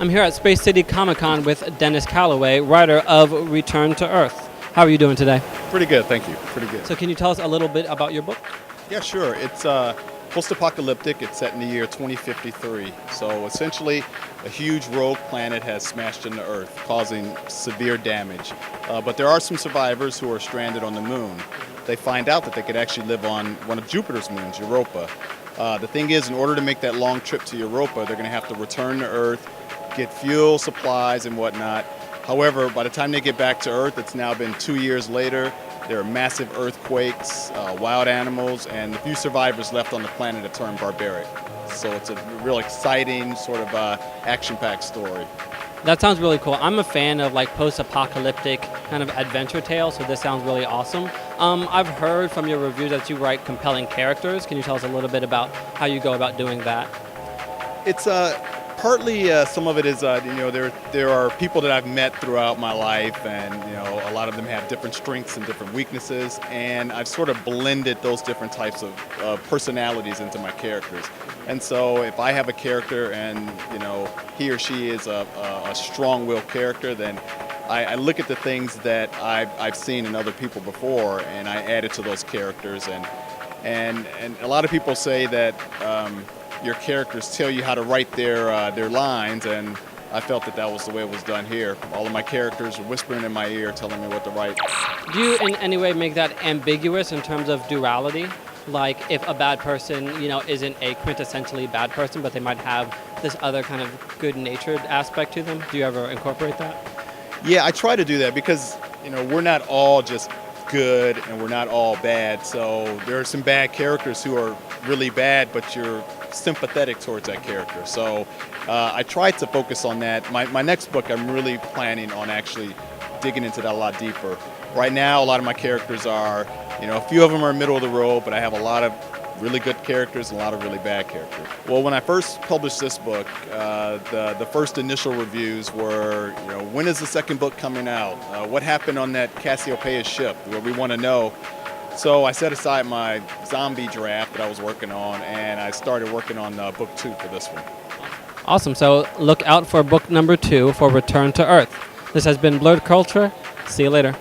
I'm here at Space City Comic-Con with Dennis Calloway, writer of Return to Earth. How are you doing today? Pretty good, thank you. Pretty good. So can you tell us a little bit about your book? Yeah, sure. It's post-apocalyptic. It's set in the year 2053. So essentially, a huge rogue planet has smashed into Earth, causing severe damage. But there are some survivors who are stranded on the moon. They find out that they could actually live on one of Jupiter's moons, Europa. The thing is, in order to make that long trip to Europa, they're going to have to return to Earth, get fuel, supplies, and whatnot. However, by the time they get back to Earth, it's now been 2 years later. There are massive earthquakes, wild animals, and the few survivors left on the planet have turned barbaric. So it's a real exciting sort of action-packed story. That sounds really cool. I'm a fan of like post-apocalyptic kind of adventure tales, so this sounds really awesome. I've heard from your review that you write compelling characters. Can you tell us a little bit about how you go about doing that? It's partly some of it is there are people that I've met throughout my life, and a lot of them have different strengths and different weaknesses, and I've sort of blended those different types of personalities into my characters. And so if I have a character and he or she is a strong-willed character, then I look at the things that I've seen in other people before, and I add it to those characters. And a lot of people say that your characters tell you how to write their lines, and I felt that was the way it was done here. All of my characters are whispering in my ear, telling me what to write. Do you in any way make that ambiguous in terms of duality? Like if a bad person, isn't a quintessentially bad person, but they might have this other kind of good-natured aspect to them? Do you ever incorporate that? Yeah, I try to do that because, we're not all just good and we're not all bad. So there are some bad characters who are really bad, but you're sympathetic towards that character. So I try to focus on that. My next book, I'm really planning on actually digging into that a lot deeper. Right now, a lot of my characters are, a few of them are middle of the road, but I have a lot of really good characters and a lot of really bad characters. Well, when I first published this book, the first initial reviews were, when is the second book coming out? What happened on that Cassiopeia ship? Where we want to know. So I set aside my zombie draft that I was working on, and I started working on book 2 for this one. Awesome. So look out for book number 2 for Return to Earth. This has been Blerd Culture. See you later.